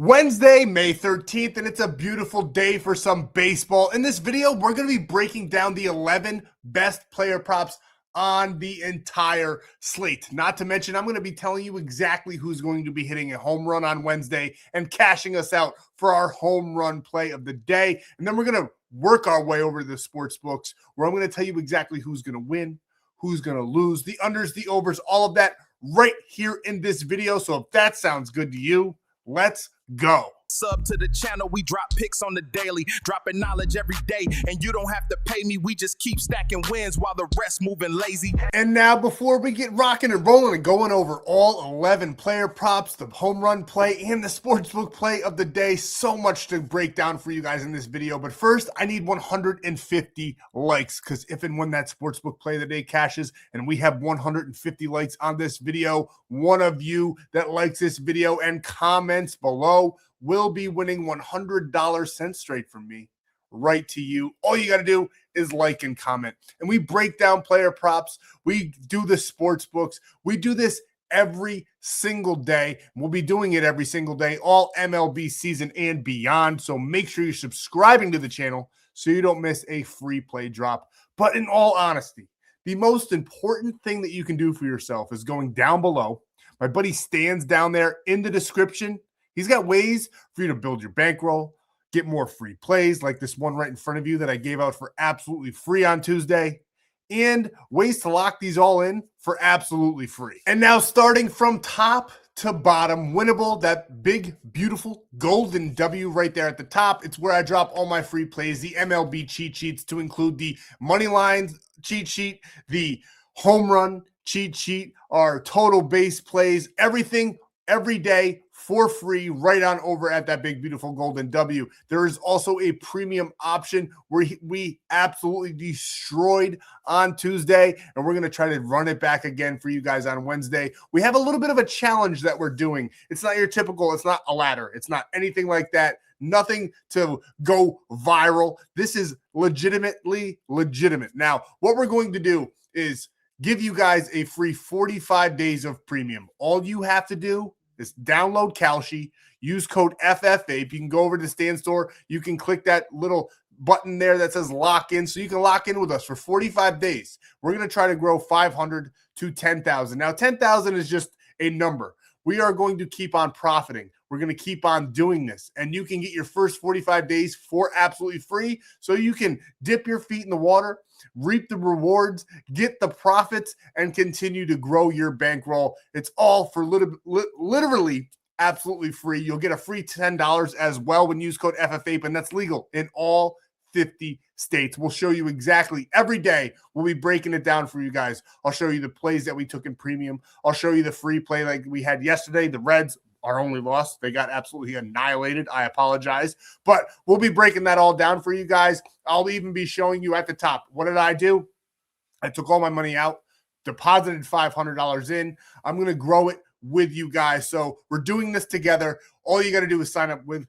Wednesday, May 13th, and it's a beautiful day for some baseball. In this video, we're going to be breaking down the 11 best player props on the entire slate. Not to mention, I'm going to be telling you exactly who's going to be hitting a home run on Wednesday and cashing us out for our home run play of the day. And then we're going to work our way over to the sports books, where I'm going to tell you exactly who's going to win, who's going to lose, the unders, the overs, all of that right here in this video. So if that sounds good to you, let's go. Sub to the channel, we drop picks on the daily, dropping knowledge every day, and you don't have to pay me, we just keep stacking wins while the rest moving lazy. And now, before we get rocking and rolling and going over all 11 player props, the home run play, and the sportsbook play of the day, so much to break down for you guys in this video. But first, I need 150 likes, because if and when that sportsbook play of the day cashes, and we have 150 likes on this video, one of you that likes this video and comments below will be winning $100 sent straight from me right to you. All you got to do is like and comment. And we break down player props. We do the sports books. We do this every single day. We'll be doing it every single day, all MLB season and beyond. So make sure you're subscribing to the channel so you don't miss a free play drop. But in all honesty, the most important thing that you can do for yourself is going down below. My buddy Stan's down there in the description. He's got ways for you to build your bankroll, get more free plays like this one right in front of you that I gave out for absolutely free on Tuesday, and ways to lock these all in for absolutely free. And now, starting from top to bottom, winnable, that big, beautiful golden W right there at the top. It's where I drop all my free plays, the MLB cheat sheets, to include the money lines cheat sheet, the home run cheat sheet, our total base plays, everything every day for free right on over at that big, beautiful golden W. There is also a premium option where we absolutely destroyed on Tuesday, and we're going to try to run it back again for you guys on Wednesday. We have a little bit of a challenge that we're doing. It's not your typical, it's not a ladder. It's not anything like that. Nothing to go viral. This is legitimately legitimate. Now, what we're going to do is give you guys a free 45 days of premium. All you have to do is download Kalshi, use code FFAPE. You can go over to the Stan.store. You can click that little button there that says lock in, so you can lock in with us for 45 days. We're going to try to grow 500 to 10,000. Now, 10,000 is just a number. We are going to keep on profiting. We're going to keep on doing this, and you can get your first 45 days for absolutely free, so you can dip your feet in the water, reap the rewards, get the profits, and continue to grow your bankroll. It's all for literally absolutely free. You'll get a free $10 as well when you use code FFAPE, and that's legal in all 50 states. We'll show you exactly every day. We'll be breaking it down for you guys. I'll show you the plays that we took in premium. I'll show you the free play like we had yesterday. The Reds, our only loss, they got absolutely annihilated. I apologize, but we'll be breaking that all down for you guys. I'll even be showing you at the top. What did I do? I took all my money out, deposited $500 in. I'm going to grow it with you guys. So we're doing this together. All you got to do is sign up with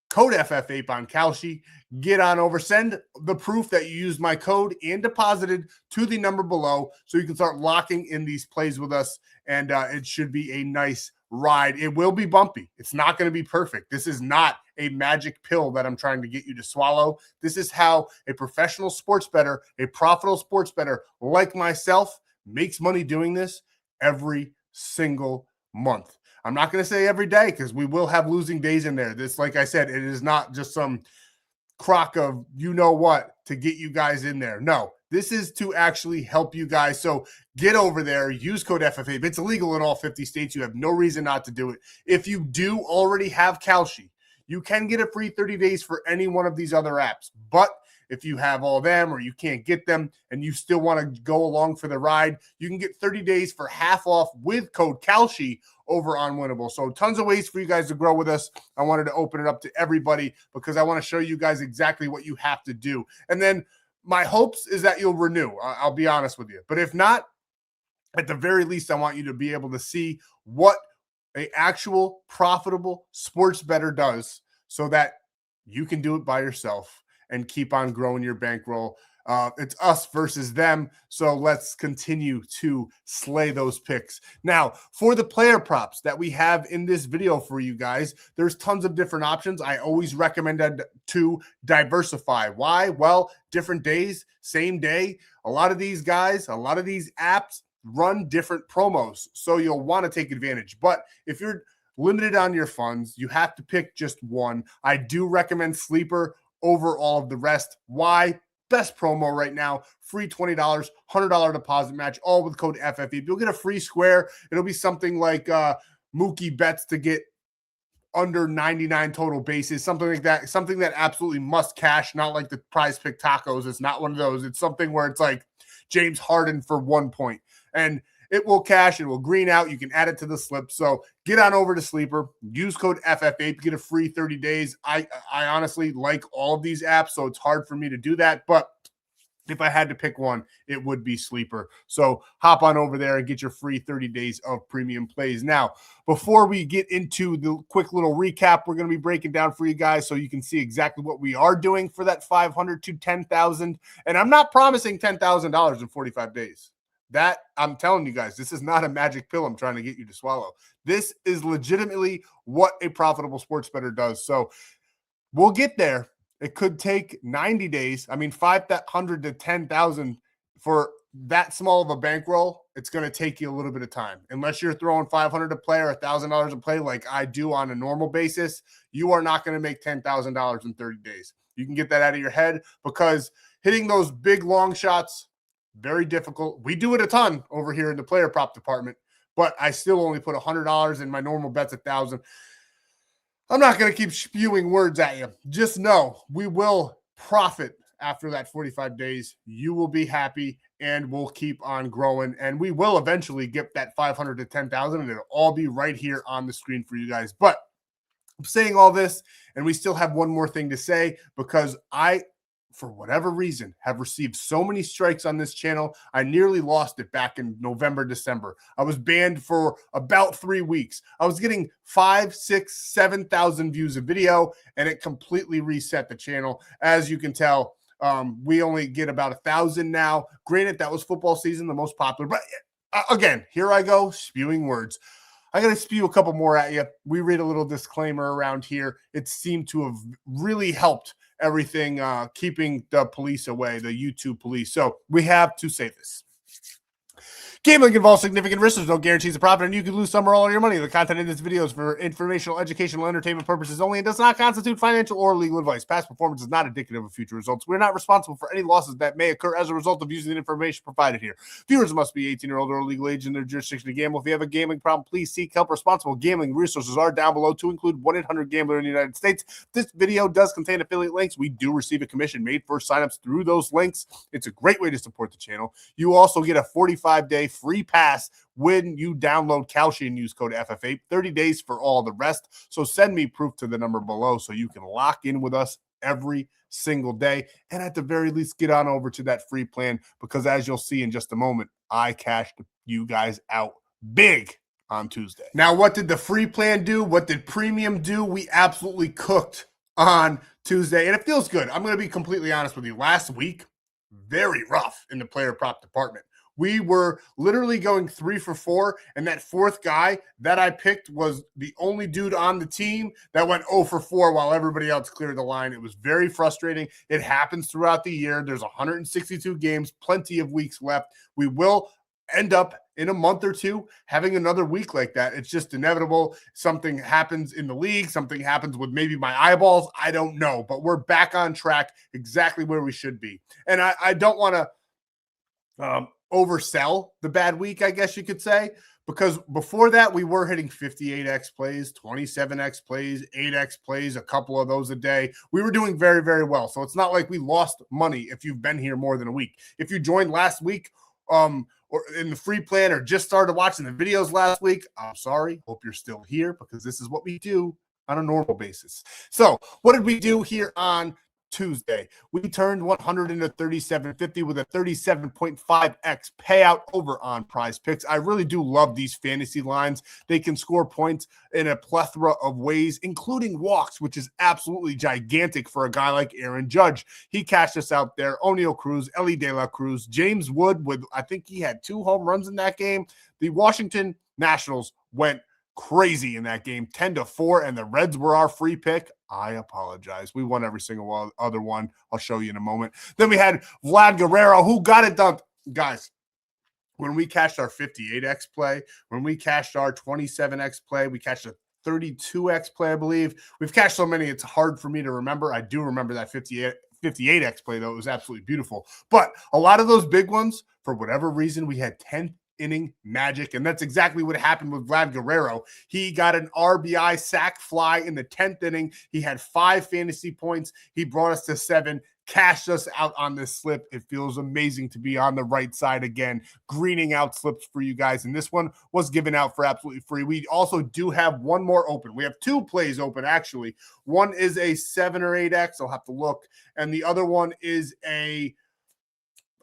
code FFAPE on Kalshi. Get on over. Send the proof that you used my code and deposited to the number below so you can start locking in these plays with us, and it should be a nice ride. It will be bumpy. It's not going to be perfect. This is not a magic pill that I'm trying to get you to swallow. This is how a professional sports bettor, a profitable sports bettor like myself, makes money doing this every single month. I'm not going to say every day, because we will have losing days in there. This, like I said, it is not just some crock of you know what to get you guys in there. No, this is to actually help you guys. So get over there, use code FFAPE. It's illegal in all 50 states. You have no reason not to do it. If you do already have Kalshi, you can get a free 30 days for any one of these other apps. But if you have all them or you can't get them and you still want to go along for the ride, you can get 30 days for half off with code Kalshi over on Winnable. So tons of ways for you guys to grow with us. I wanted to open it up to everybody because I want to show you guys exactly what you have to do. And then my hopes is that you'll renew. I'll be honest with you. But if not, at the very least, I want you to be able to see what an actual profitable sports bettor does so that you can do it by yourself and keep on growing your bankroll. It's us versus them. So let's continue to slay those picks. Now, for the player props that we have in this video for you guys, there's tons of different options. I always recommend to diversify. Why? Well, different days, same day. A lot of these guys, a lot of these apps run different promos. So you'll want to take advantage. But if you're limited on your funds, you have to pick just one. I do recommend Sleeper over all of the rest. Why? Best promo right now, free $20, $100 deposit match, all with code FFAPE. You'll get a free square. It'll be something like Mookie Betts to get under 99 total bases, something like that, something that absolutely must cash, not like the prize pick tacos. It's not one of those. It's something where it's like James Harden for 1 point. And it will cash. It will green out. You can add it to the slip. So get on over to Sleeper. Use code FFAPE. Get a free 30 days. I honestly like all of these apps, so it's hard for me to do that. But if I had to pick one, it would be Sleeper. So hop on over there and get your free 30 days of premium plays. Now, before we get into the quick little recap, we're going to be breaking down for you guys so you can see exactly what we are doing for that 500 to 10,000. And I'm not promising $10,000 in 45 days. That, I'm telling you guys, this is not a magic pill I'm trying to get you to swallow. This is legitimately what a profitable sports bettor does. So we'll get there. It could take 90 days. I mean, 500 to 10,000 for that small of a bankroll, it's going to take you a little bit of time. Unless you're throwing 500 a play or $1,000 a play like I do on a normal basis, you are not going to make $10,000 in 30 days. You can get that out of your head because hitting those big long shots, very difficult. We do it a ton over here in the player prop department, but I still only put $100 in my normal bets, 1,000. I'm not going to keep spewing words at you. Just know we will profit after that 45 days. You will be happy and we'll keep on growing. And we will eventually get that 500 to 10,000 and it'll all be right here on the screen for you guys. But I'm saying all this and we still have one more thing to say because for whatever reason, have received so many strikes on this channel. I nearly lost it back in November, December. I was banned for about 3 weeks. I was getting 5, 6, 7,000 views a video, and it completely reset the channel. As you can tell, we only get about 1,000 now. Granted, that was football season, the most popular. But again, here I go, spewing words. I got to spew a couple more at you. We read a little disclaimer around here. It seemed to have really helped everything, keeping the police away, the YouTube police. So we have to say this. Gambling involves significant risks. There's no guarantees of profit, and you can lose some or all of your money. The content in this video is for informational, educational, entertainment purposes only and does not constitute financial or legal advice. Past performance is not indicative of future results. We're not responsible for any losses that may occur as a result of using the information provided here. Viewers must be 18 or older or legal age in their jurisdiction to gamble. If you have a gambling problem, please seek help. Responsible gambling resources are down below to include 1-800-GAMBLER in the United States. This video does contain affiliate links. We do receive a commission made for signups through those links. It's a great way to support the channel. You also get a 45-day free pass when you download Kalshi and use code FFAPE. 30 days for all the rest. So send me proof to the number below so you can lock in with us every single day. And at the very least, get on over to that free plan because as you'll see in just a moment, I cashed you guys out big on Tuesday. Now, what did the free plan do? What did premium do? We absolutely cooked on Tuesday, and it feels good. I'm going to be completely honest with you. Last week, very rough in the player prop department. We were literally going 3 for 4, and that fourth guy that I picked was the only dude on the team that went 0 for 4 while everybody else cleared the line. It was very frustrating. It happens throughout the year. There's 162 games, plenty of weeks left. We will end up in a month or two having another week like that. It's just inevitable. Something happens in the league. Something happens with maybe my eyeballs. I don't know, but we're back on track exactly where we should be. And I don't want to oversell the bad week, I guess you could say, because before that we were hitting 58x plays, 27x plays, 8x plays, a couple of those a day. We were doing very, very well. So it's not like we lost money if you've been here more than a week. If you joined last week or in the free plan or just started watching the videos last week, I'm sorry. Hope you're still here because this is what we do on a normal basis. So what did we do here on Tuesday. We turned 100 into 37.50 with a 37.5x payout over on Prizepicks. I really do love these fantasy lines. They can score points in a plethora of ways, including walks, which is absolutely gigantic for a guy like Aaron Judge. He cashed us out there. O'Neal Cruz, Ellie De La Cruz, James Wood with, I think he had 2 home runs in that game. The Washington Nationals went crazy in that game, 10-4, and the Reds were our free pick. I apologize. We won every single other one. I'll show you in a moment. Then we had Vlad Guerrero, who got it done. Guys, when we cashed our 58x play, when we cashed our 27x play, we cashed a 32x play, I believe. We've cashed so many, it's hard for me to remember. I do remember that 58x play, though. It was absolutely beautiful. But a lot of those big ones, for whatever reason, we had 10 inning magic, and that's exactly what happened with Vlad Guerrero. He got an RBI sac fly in the 10th inning. He had 5 fantasy points. He brought us to 7, cashed us out on this slip. It feels amazing to be on the right side again, greening out slips for you guys, and this one was given out for absolutely free. We also do have one more open. We have 2 plays open, actually. One is a 7 or 8x. I'll have to look, and the other one is a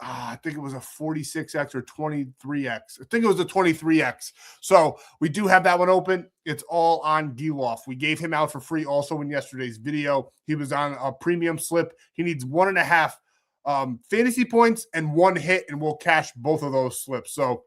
I think it was a 46x or 23x. I think it was a 23x. So we do have that one open. It's all on Geloff. We gave him out for free also in yesterday's video. He was on a premium slip. He needs 1.5 fantasy points and 1 hit, and we'll cash both of those slips. So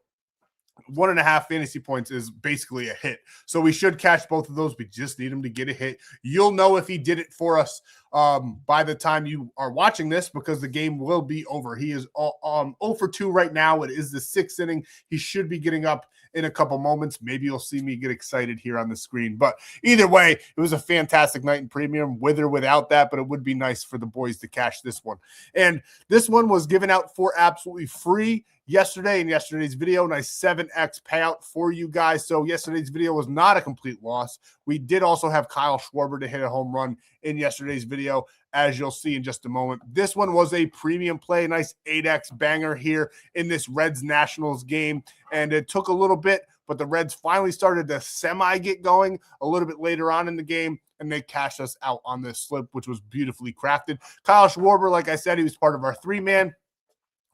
1.5 fantasy points is basically a hit. So we should cash both of those. We just need him to get a hit. You'll know if he did it for us by the time you are watching this, because the game will be over. He is 0 for 2 right now. It is the 6th inning. He should be getting up in a couple moments. Maybe you'll see me get excited here on the screen. But either way, it was a fantastic night in premium, with or without that, but it would be nice for the boys to cash this one. And this one was given out for absolutely free yesterday in yesterday's video. Nice 7x payout for you guys. So yesterday's video was not a complete loss. We did also have Kyle Schwarber to hit a home run in yesterday's video, as you'll see in just a moment. This one was a premium play, nice 8x banger here in this Reds-Nationals game, and it took a little bit, but the Reds finally started to semi-get going a little bit later on in the game, and they cashed us out on this slip, which was beautifully crafted. Kyle Schwarber, like I said, he was part of our 3-man.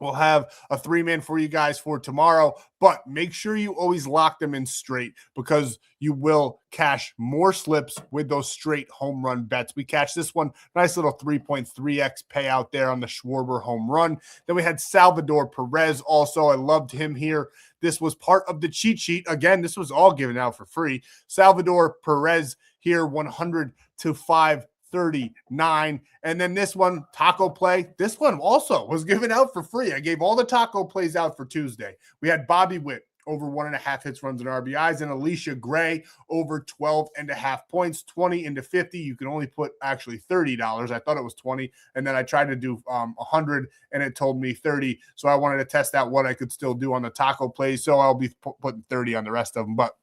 We'll have a 3-man for you guys for tomorrow, but make sure you always lock them in straight, because you will cash more slips with those straight home run bets. We cashed this one, nice little 3.3x payout there on the Schwarber home run. Then we had Salvador Perez also. I loved him here. This was part of the cheat sheet. Again, this was all given out for free. Salvador Perez here, 100 to 539. And then this one, taco play, this one also was given out for free. I gave all the taco plays out for Tuesday. We had Bobby Witt over 1.5 hits, runs, and RBIs, and Alicia Gray over 12.5 points, 20 into 50. You can only put actually $30. I thought it was 20, and then I tried to do 100, and it told me 30. So I wanted to test out what I could still do on the taco plays. So I'll be putting 30 on the rest of them, but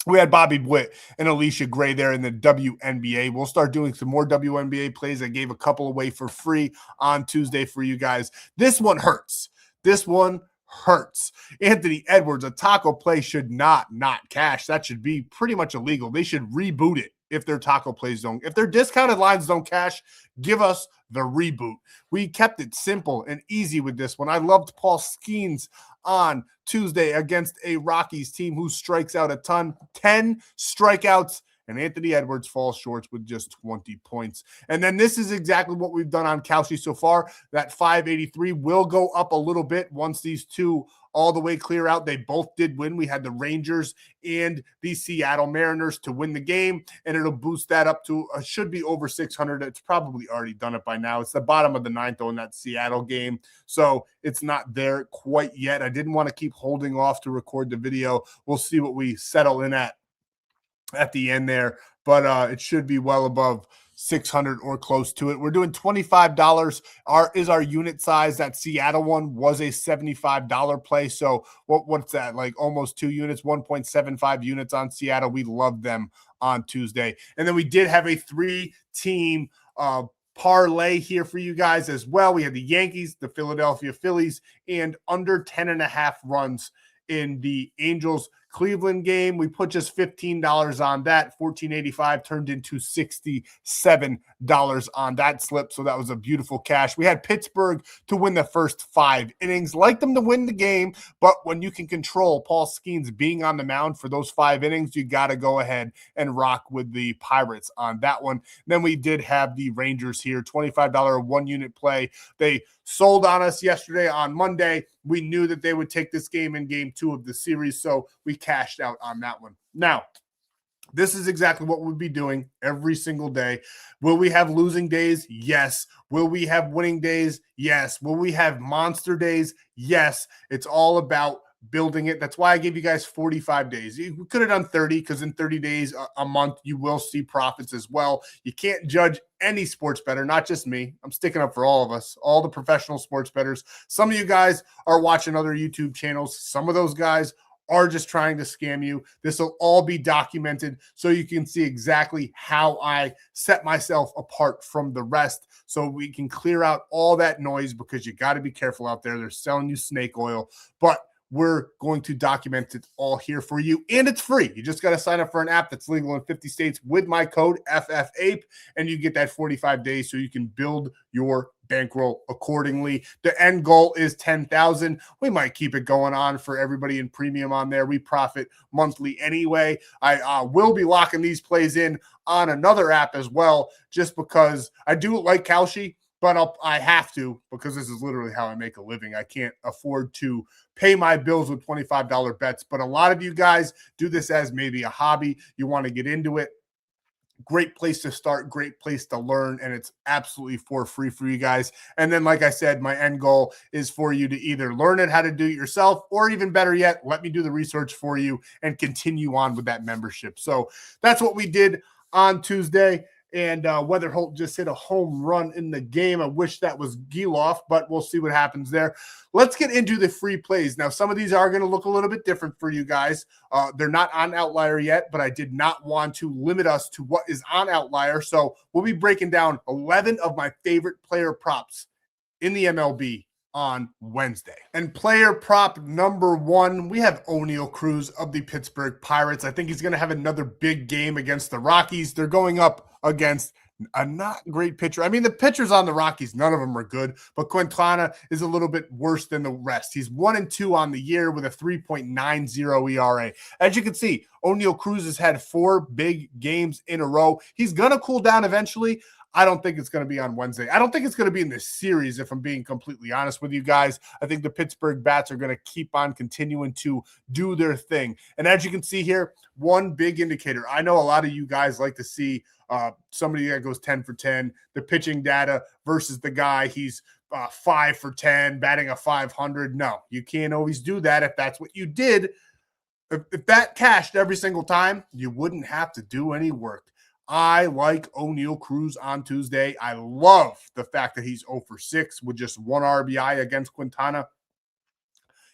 we had Bobby Witt and Alicia Gray there in the WNBA. We'll start doing some more WNBA plays. I gave a couple away for free on Tuesday for you guys. This one hurts. This one hurts. Anthony Edwards, a taco play should not cash. That should be pretty much illegal. They should reboot it if their taco plays don't. If their discounted lines don't cash, give us the reboot. We kept it simple and easy with this one. I loved Paul Skeens on Tuesday against a Rockies team who strikes out a ton, 10 strikeouts, and Anthony Edwards falls short with just 20 points. And then this is exactly what we've done on Kalshi so far. That 583 will go up a little bit once these two all the way clear out. They both did win. We had the Rangers and the Seattle Mariners to win the game, and it'll boost that up to should be over 600. It's probably already done it by now. It's the bottom of the 9th though in that Seattle game, so it's not there quite yet. I didn't want to keep holding off to record the video. We'll see what we settle in at the end there, but it should be well above 600 or close to it. We're doing $25 is our unit size. That Seattle one was a $75 play. So what's that? Like almost 2 units, 1.75 units on Seattle. We love them on Tuesday. And then we did have a 3-team parlay here for you guys as well. We had the Yankees, the Philadelphia Phillies, and under 10.5 runs in the Angels Cleveland game, we put just $15 on that. $14.85 turned into $67 on that slip. So that was a beautiful cash. We had Pittsburgh to win the first 5 innings. Like them to win the game, but when you can control Paul Skeens being on the mound for those 5 innings, you got to go ahead and rock with the Pirates on that one. Then we did have the Rangers here, $25 1-unit play. They sold on us yesterday on Monday. We knew that they would take this game in game 2 of the series, so we cashed out on that one. Now, this is exactly what we'll be doing every single day. Will we have losing days? Yes. Will we have winning days? Yes. Will we have monster days? Yes. It's all about building it. That's why I gave you guys 45 days. We could have done 30 because in 30 days, a month, you will see profits as well. You can't judge any sports bettor, not just me. I'm sticking up for all of us, all the professional sports bettors. Some of you guys are watching other YouTube channels. Some of those guys are just trying to scam you. This will all be documented so you can see exactly how I set myself apart from the rest so we can clear out all that noise, because you got to be careful out there. They're selling you snake oil, but we're going to document it all here for you, and it's free. You just got to sign up for an app that's legal in 50 states with my code FFAPE, and you get that 45 days so you can build your bankroll accordingly. The end goal is 10,000. We might keep it going on for everybody in premium on there. We profit monthly anyway. I will be locking these plays in on another app as well, just because I do like Kalshi, but I have to, because this is literally how I make a living. I can't afford to pay my bills with $25 bets, but a lot of you guys do this as maybe a hobby. You want to get into it. Great place to start, great place to learn, and it's absolutely for free for you guys. And then, like I said, my end goal is for you to either learn it, how to do it yourself, or even better yet, let me do the research for you and continue on with that membership. So that's what we did on Tuesday. And Weatherholt just hit a home run in the game. I wish that was Geloff, but we'll see what happens there. Let's get into the free plays. Now, some of these are going to look a little bit different for you guys. They're not on Outlier yet, but I did not want to limit us to what is on Outlier. So we'll be breaking down 11 of my favorite player props in the MLB on Wednesday. And player prop number 1, we have Oneil Cruz of the Pittsburgh Pirates. I think he's going to have another big game against the Rockies. They're going up against a not great pitcher. I mean, the pitchers on the Rockies, none of them are good, but Quintana is a little bit worse than the rest. He's 1-2 on the year with a 3.90 ERA. As you can see, Oneil Cruz has had 4 big games in a row. He's going to cool down eventually. I don't think it's going to be on Wednesday. I don't think it's going to be in this series, if I'm being completely honest with you guys. I think the Pittsburgh bats are going to keep on continuing to do their thing. And as you can see here, one big indicator. I know a lot of you guys like to see somebody that goes 10 for 10, the pitching data versus the guy, he's 5 for 10, batting a 500. No, you can't always do that. If that's what you did, if that cashed every single time, you wouldn't have to do any work. I like Oneil Cruz on Tuesday. I love the fact that he's 0 for 6 with just 1 RBI against Quintana.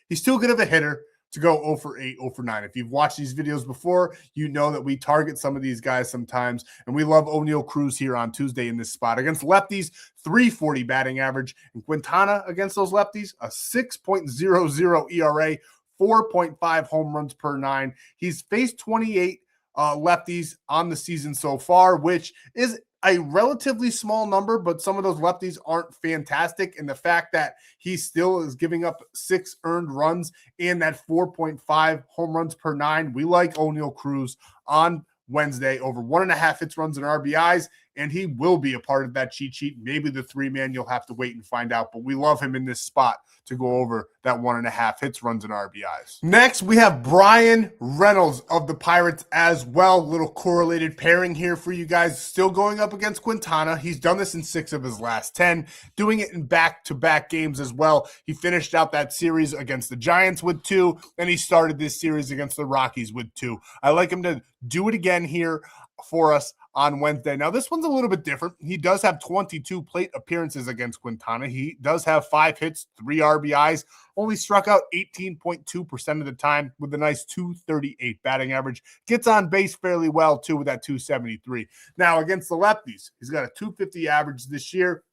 He's too good of a hitter to go 0 for 8, 0 for 9. If you've watched these videos before, you know that we target some of these guys sometimes, and we love Oneil Cruz here on Tuesday in this spot. Against lefties, 340 batting average, and Quintana against those lefties, a 6.00 ERA, 4.5 home runs per 9. He's faced 28 lefties on the season so far, which is a relatively small number, but some of those lefties aren't fantastic. And the fact that he still is giving up 6 earned runs and that 4.5 home runs per 9, we like Oneil Cruz on Wednesday over 1.5 hits, runs, and RBIs, and he will be a part of that cheat sheet. Maybe the 3-man, you'll have to wait and find out, but we love him in this spot to go over that 1.5 hits, runs, and RBIs. Next, we have Bryan Reynolds of the Pirates as well. Little correlated pairing here for you guys. Still going up against Quintana. He's done this in 6 of his last 10, doing it in back-to-back games as well. He finished out that series against the Giants with 2, and he started this series against the Rockies with 2. I like him to do it again here for us on Wednesday. Now, this one's a little bit different. He does have 22 plate appearances against Quintana. He does have 5 hits, 3 RBIs, only struck out 18.2% of the time with a nice 238 batting average. Gets on base fairly well, too, with that 273. Now, against the lefties, he's got a 250 average this year,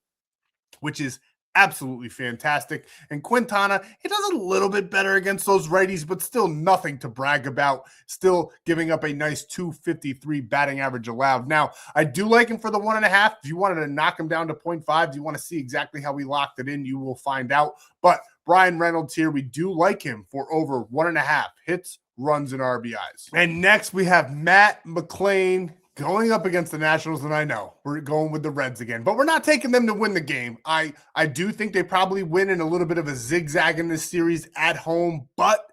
which is absolutely fantastic. And Quintana, he does a little bit better against those righties, but still nothing to brag about. Still giving up a nice 253 batting average allowed. Now, I do like him for the 1.5. If you wanted to knock him down to 0.5, you want to see exactly how we locked it in, you will find out. But Brian Reynolds here, we do like him for over 1.5 hits, runs, and RBIs. And next we have Matt McLain going up against the Nationals, and I know we're going with the Reds again, but we're not taking them to win the game. I do think they probably win in a little bit of a zigzag in this series at home, but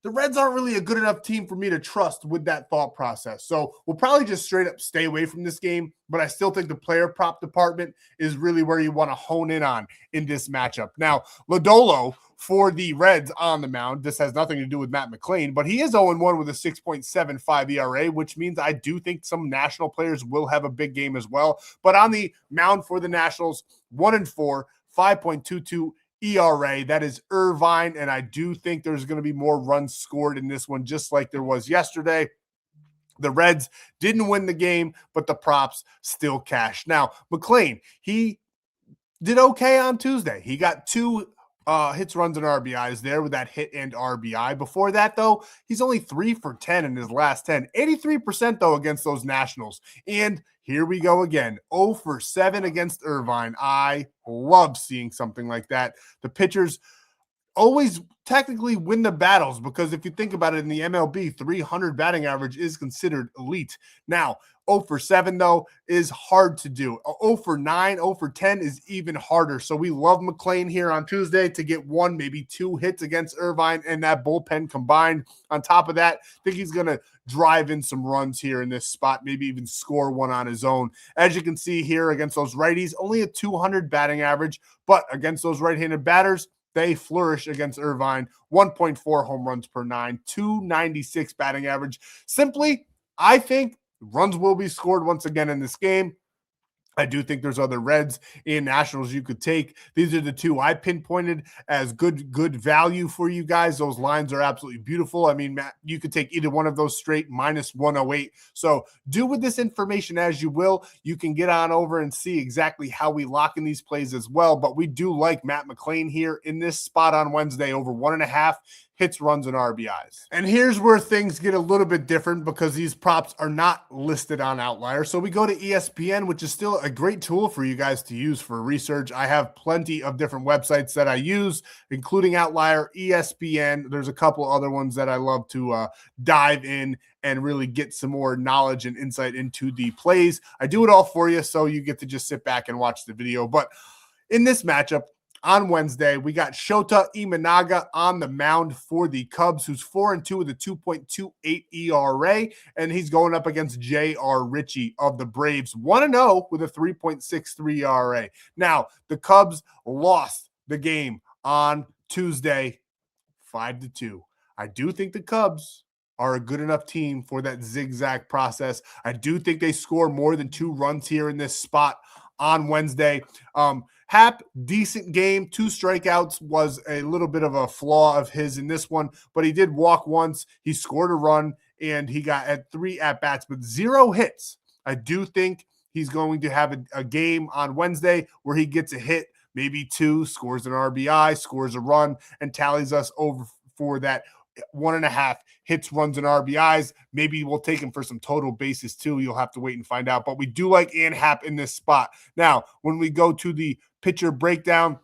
the Reds aren't really a good enough team for me to trust with that thought process. So we'll probably just straight up stay away from this game, but I still think the player prop department is really where you want to hone in on in this matchup. Now, Lodolo for the Reds on the mound. This has nothing to do with Matt McLain, but he is 0-1 with a 6.75 ERA, which means I do think some national players will have a big game as well. But on the mound for the Nationals, 1-4, 5.22 ERA. That is Irvine, and I do think there's going to be more runs scored in this one, just like there was yesterday. The Reds didn't win the game, but the props still cashed. Now, McLain, he did okay on Tuesday. He got 2 hits, runs, and RBIs there with that hit and RBI. Before that, though, he's only 3 for 10 in his last 10. 83%, though, against those Nationals. And here we go again. 0 for 7 against Irvine. I love seeing something like that. The pitchers always technically win the battles because if you think about it in the MLB, 300 batting average is considered elite. Now, 0 for 7, though, is hard to do. 0 for 9, 0 for 10 is even harder. So we love McLain here on Tuesday to get 1, maybe 2 hits against Irvine and that bullpen combined. On top of that, I think he's going to drive in some runs here in this spot, maybe even score 1 on his own. As you can see here against those righties, only a 200 batting average, but against those right-handed batters, they flourish against Irvine. 1.4 home runs per 9, 296 batting average. Simply, I think runs will be scored once again in this game. I do think there's other Reds and Nationals you could take. These are the 2 I pinpointed as good value for you guys. Those lines are absolutely beautiful. I mean, Matt, you could take either one of those straight minus 108. So do with this information as you will. You can get on over and see exactly how we lock in these plays as well. But we do like Matt McLain here in this spot on Wednesday over 1.5 hits, runs, and RBIs. And here's where things get a little bit different because these props are not listed on Outlier. So we go to ESPN, which is still a great tool for you guys to use for research. I have plenty of different websites that I use, including Outlier, ESPN. There's a couple other ones that I love to dive in and really get some more knowledge and insight into the plays. I do it all for you, so you get to just sit back and watch the video. But in this matchup, on Wednesday, we got Shota Imanaga on the mound for the Cubs, who's 4-2 with a 2.28 ERA, and he's going up against J.R. Ritchie of the Braves, 1-0 with a 3.63 ERA. Now, the Cubs lost the game on Tuesday, 5-2. I do think the Cubs are a good enough team for that zigzag process. I do think they score more than 2 runs here in this spot on Wednesday. Hap, decent game. 2 strikeouts was a little bit of a flaw of his in this one, but he did walk once. He scored a run, and he got at 3 at-bats, but 0 hits. I do think he's going to have a game on Wednesday where he gets a hit, maybe 2, scores an RBI, scores a run, and tallies us over for that 1.5 hits, runs, and RBIs. Maybe we'll take him for some total bases too. You'll have to wait and find out. But we do like Ian Happ in this spot. Now, when we go to the pitcher breakdown,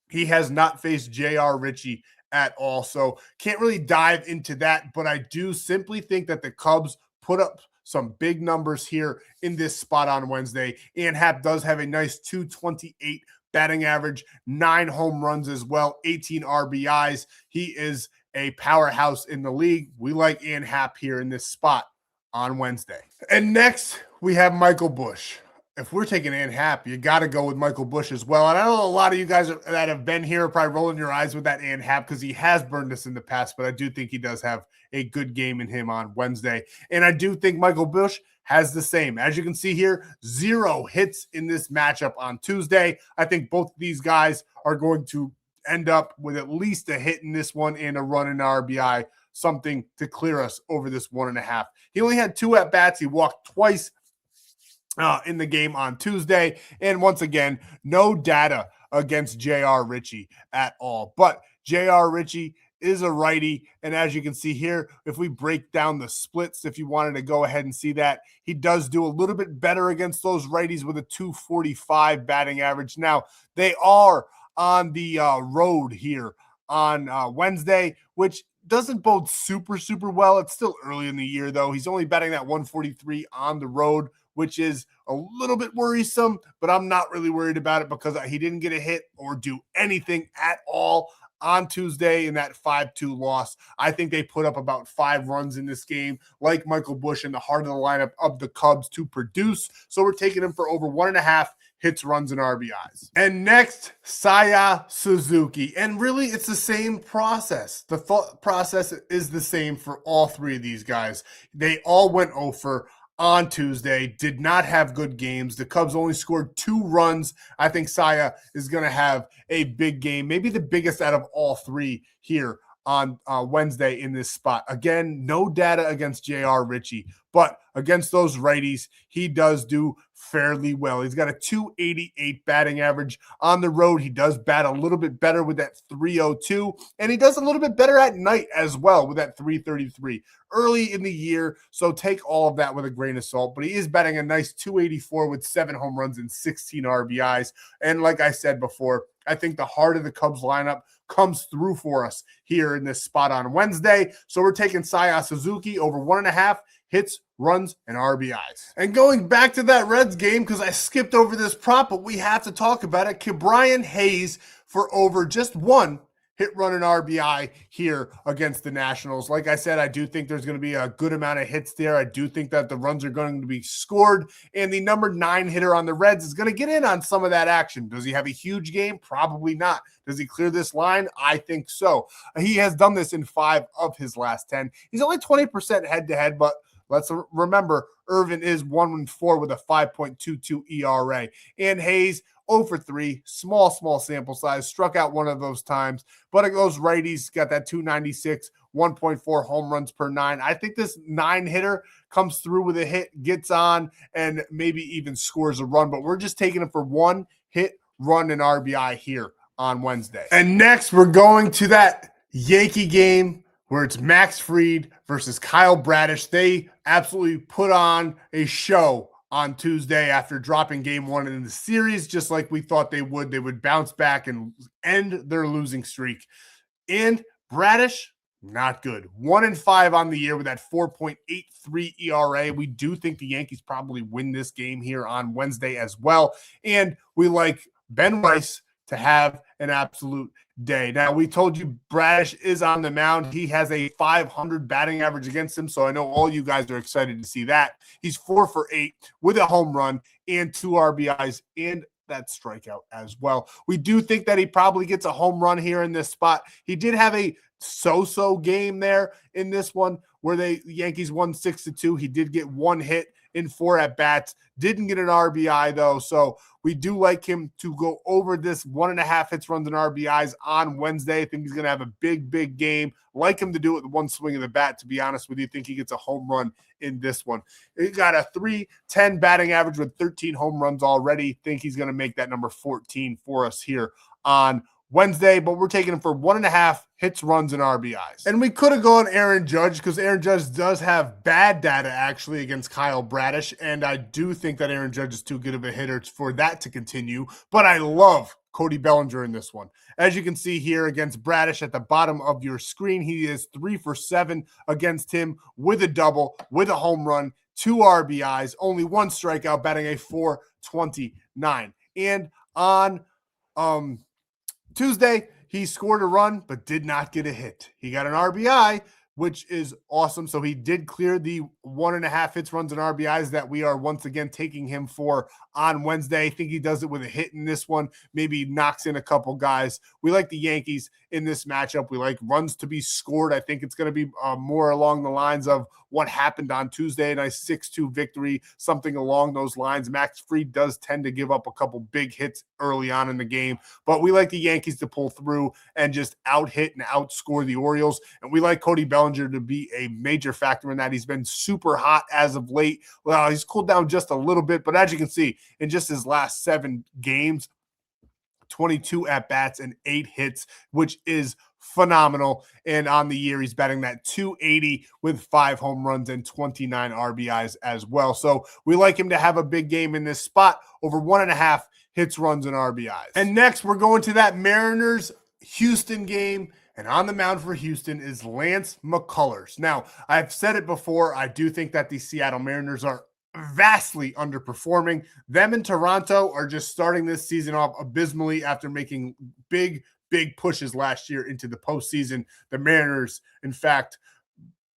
he has not faced J.R. Ritchie at all. So can't really dive into that. But I do simply think that the Cubs put up some big numbers here in this spot on Wednesday. Ian Happ does have a nice 228 batting average, 9 home runs as well, 18 RBIs. He is a powerhouse in the league. We like Ian Happ here in this spot on Wednesday. And next, we have Michael Busch. If we're taking Ian Happ, you got to go with Michael Busch as well. And I know a lot of you guys that have been here are probably rolling your eyes with that Ian Happ because he has burned us in the past, but I do think he does have a good game in him on Wednesday. And I do think Michael Busch has the same. As you can see here, 0 hits in this matchup on Tuesday. I think both of these guys are going to end up with at least a hit in this one and a run in RBI, something to clear us over this 1.5. He only had 2 at-bats. He walked twice in the game on Tuesday. And once again, no data against J.R. Ritchie at all. But J.R. Ritchie is a righty, and as you can see here, if we break down the splits, if you wanted to go ahead and see that, he does do a little bit better against those righties with a 245 batting average. Now, they are on the road here on Wednesday, which doesn't bode super well. It's still early in the year, though. He's only batting that 143 on the road, which is a little bit worrisome, but I'm not really worried about it because he didn't get a hit or do anything at all on Tuesday in that 5-2 loss. I think they put up about 5 runs in this game, like Michael Busch in the heart of the lineup of the Cubs to produce. So we're taking him for over 1.5 hits, runs, and RBIs. And next, Seiya Suzuki. And really, it's the same process. The thought process is the same for all 3 of these guys. They all went 0 on Tuesday, did not have good games. The Cubs only scored 2 runs. I think Seiya is going to have a big game, maybe the biggest out of all 3 here on Wednesday in this spot. Again, no data against J.R. Ritchie, but against those righties, he does do fairly well. He's got a 288 batting average on the road. He does bat a little bit better with that 302, and he does a little bit better at night as well with that 333 early in the year. So take all of that with a grain of salt, but he is batting a nice 284 with 7 home runs and 16 RBIs. And like I said before, I think the heart of the Cubs lineup comes through for us here in this spot on Wednesday. So we're taking Seiya Suzuki over 1.5 hits, runs, and RBIs. And going back to that Reds game, because I skipped over this prop, but we have to talk about it. Ke'Bryan Hayes for over just 1 hit, run, and RBI here against the Nationals. Like I said, I do think there's going to be a good amount of hits there. I do think that the runs are going to be scored, and the number 9 hitter on the Reds is going to get in on some of that action. Does he have a huge game? Probably not. Does he clear this line? I think so. He has done this in 5 of his last 10. He's only 20% head-to-head, but let's remember, Irvin is 1-4 with a 5.22 ERA. And Hayes, 0 for 3, small sample size, struck out 1 of those times. But it goes righties, got that 296, 1.4 home runs per 9. I think this 9 hitter comes through with a hit, gets on, and maybe even scores a run. But we're just taking him for 1 hit, run, and RBI here on Wednesday. And next, we're going to that Yankee game where it's Max Fried versus Kyle Bradish. They absolutely put on a show on Tuesday after dropping game 1 in the series, just like we thought they would. They would bounce back and end their losing streak. And Bradish, not good. 1-5 on the year with that 4.83 ERA. We do think the Yankees probably win this game here on Wednesday as well. And we like Ben Rice to have an absolute day. Now, we told you Bradish is on the mound. He has a 500 batting average against him, so I know all you guys are excited to see that. He's 4 for 8 with a home run and 2 RBIs and that strikeout as well. We do think that he probably gets a home run here in this spot. He did have a so-so game there in this one where the Yankees won 6-2. He did get 1 hit in 4 at-bats. Didn't get an RBI, though, so we do like him to go over this 1.5 hits, runs, and RBIs on Wednesday. I think he's going to have a big game. Like him to do it with 1 swing of the bat, to be honest with you. Think he gets a home run in this one. He got a 310 batting average with 13 home runs already. Think he's going to make that number 14 for us here on Wednesday, but we're taking him for 1.5 hits, runs, and RBIs. And we could have gone Aaron Judge because Aaron Judge does have bad data actually against Kyle Bradish, and I do think that Aaron Judge is too good of a hitter for that to continue, but I love Cody Bellinger in this one. As you can see here against Bradish at the bottom of your screen, he is 3 for 7 against him with a double, with a home run, 2 RBIs, only 1 strikeout, batting a .429. And on Tuesday, he scored a run, but did not get a hit. He got an RBI, which is awesome. So he did clear the 1.5 hits, runs, and RBIs that we are once again taking him for on Wednesday. I think he does it with a hit in this one. Maybe knocks in a couple guys. We like the Yankees in this matchup. We like runs to be scored. I think it's going to be more along the lines of what happened on Tuesday, a nice 6-2 victory, something along those lines. Max Fried does tend to give up a couple big hits early on in the game, but we like the Yankees to pull through and just out-hit and outscore the Orioles, and we like Cody Bellinger to be a major factor in that. He's been super hot as of late. Well, he's cooled down just a little bit, but as you can see, in just his last 7 games, 22 at-bats and 8 hits, which is phenomenal. And on the year, he's batting that 280 with 5 home runs and 29 RBIs as well. So we like him to have a big game in this spot, over 1.5 hits, runs, and RBIs. And next, we're going to that Mariners-Houston game. And on the mound for Houston is Lance McCullers. Now, I've said it before, I do think that the Seattle Mariners are vastly underperforming. Them and Toronto are just starting this season off abysmally after making big pushes last year into the postseason. The Mariners, in fact,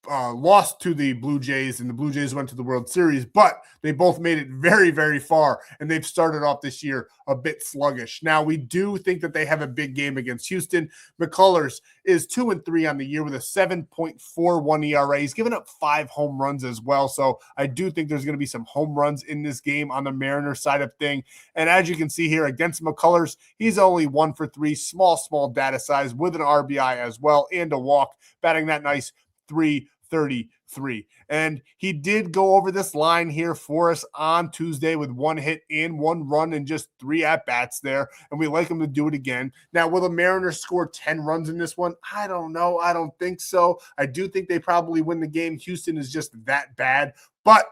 lost to the Blue Jays, and the Blue Jays went to the World Series, but they both made it very far, and they've started off this year a bit sluggish. Now, we do think that they have a big game against Houston. McCullers is 2-3 on the year with a 7.41 ERA. He's given up 5 home runs as well, so I do think there's going to be some home runs in this game on the Mariners side of thing. And as you can see here, against McCullers, he's only 1 for 3, small data size with an RBI as well and a walk, batting that nice 333. And he did go over this line here for us on Tuesday with 1 hit and 1 run and just 3 at-bats there, and we like him to do it again. Now, will the Mariners score 10 runs in this one? I don't know. I don't think so. I do think they probably win the game. Houston is just that bad, but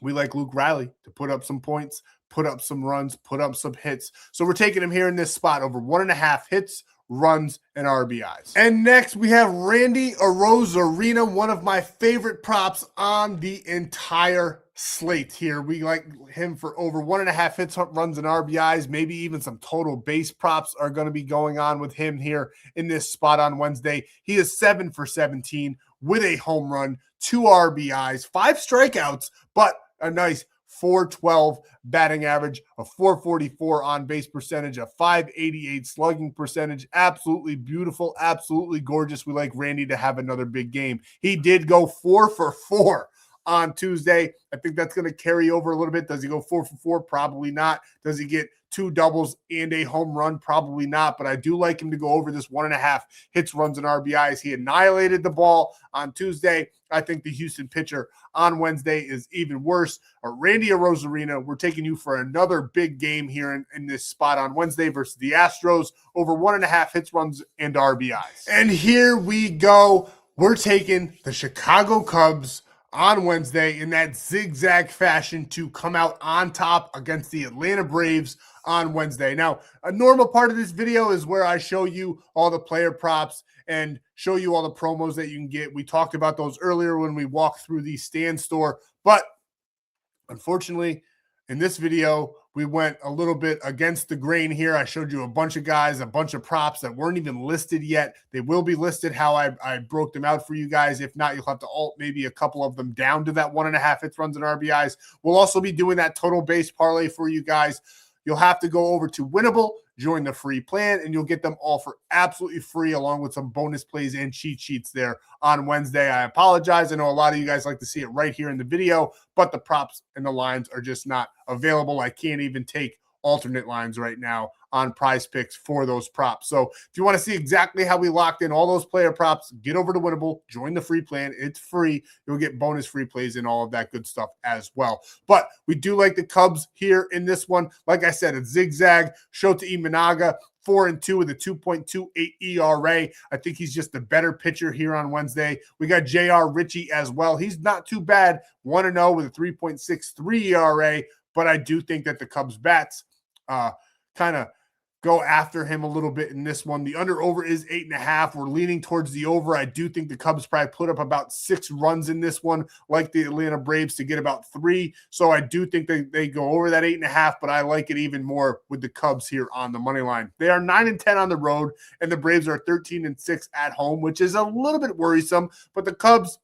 we like Luke Riley to put up some points, put up some runs, put up some hits. So we're taking him here in this spot, over 1.5 hits, runs, and RBIs. And next, we have Randy Arozarena, one of my favorite props on the entire slate here. We like him for over 1.5 hits, runs, and RBIs. Maybe even some total base props are going to be going on with him here in this spot on Wednesday. He is 7 for 17 with a home run, 2 RBIs, 5 strikeouts, but a nice 412 batting average, a 444 on base percentage, a 588 slugging percentage. Absolutely beautiful, absolutely gorgeous. We like Randy to have another big game. He did go 4 for 4 on Tuesday. I think that's going to carry over a little bit. Does he go 4 for 4? Probably not. Does he get 2 doubles and a home run? Probably not, but I do like him to go over this 1.5 hits, runs, and RBIs. He annihilated the ball on Tuesday. I think the Houston pitcher on Wednesday is even worse. Randy Arozarena, we're taking you for another big game here in this spot on Wednesday versus the Astros, over 1.5 hits, runs, and RBIs. And here we go. We're taking the Chicago Cubs on Wednesday in that zigzag fashion to come out on top against the Atlanta Braves on Wednesday. Now, a normal part of this video is where I show you all the player props and show you all the promos that you can get. We talked about those earlier when we walked through the Stan.store, but unfortunately, in this video, we went a little bit against the grain here. I showed you a bunch of guys, a bunch of props that weren't even listed yet. They will be listed how I broke them out for you guys. If not, you'll have to alt maybe a couple of them down to that 1.5 hits, runs, and RBIs. We'll also be doing that total base parlay for you guys. You'll have to go over to Winnable, join the free plan, and you'll get them all for absolutely free, along with some bonus plays and cheat sheets there on Wednesday. I apologize. I know a lot of you guys like to see it right here in the video, but the props and the lines are just not available. I can't even take alternate lines right now on Prizepicks for those props. So if you want to see exactly how we locked in all those player props, get over to Winnable, join the free plan. It's free. You'll get bonus free plays and all of that good stuff as well. But we do like the Cubs here in this one. Like I said, a zigzag. Shota Imanaga, 4-2 with a 2.28 ERA. I think he's just the better pitcher here on Wednesday. We got J.R. Ritchie as well. He's not too bad, 1-0 with a 3.63 ERA, but I do think that the Cubs bats kind of go after him a little bit in this one. The under-over is 8.5. We're leaning towards the over. I do think the Cubs probably put up about 6 runs in this one, like the Atlanta Braves, to get about 3. So I do think they go over that 8.5, but I like it even more with the Cubs here on the money line. They are 9-10 on the road, and the Braves are 13-6 at home, which is a little bit worrisome, but the Cubs,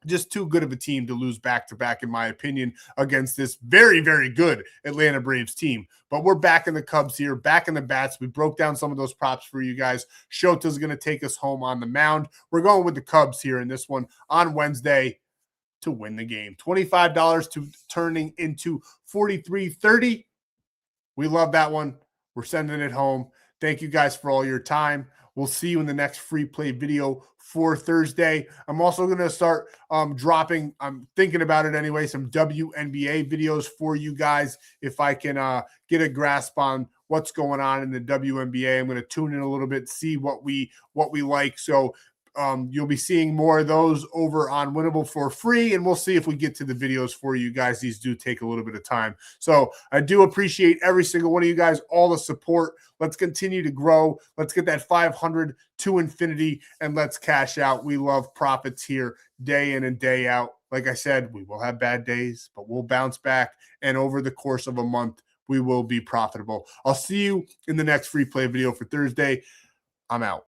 just too good of a team to lose back-to-back, in my opinion, against this very, very good Atlanta Braves team. But we're back in the Cubs here, back in the bats. We broke down some of those props for you guys. Shota's going to take us home on the mound. We're going with the Cubs here in this one on Wednesday to win the game. $25 to turning into $43.30. We love that one. We're sending it home. Thank you guys for all your time. We'll see you in the next free play video for Thursday. I'm also going to start dropping, I'm thinking about it anyway, some WNBA videos for you guys if I can get a grasp on what's going on in the WNBA. I'm going to tune in a little bit, see what we like. So you'll be seeing more of those over on Winnable for free, and we'll see if we get to the videos for you guys. These do take a little bit of time. So I do appreciate every single one of you guys, all the support. Let's continue to grow. Let's get that 500 to infinity, and let's cash out. We love profits here day in and day out. Like I said, we will have bad days, but we'll bounce back, and over the course of a month, we will be profitable. I'll see you in the next free play video for Thursday. I'm out.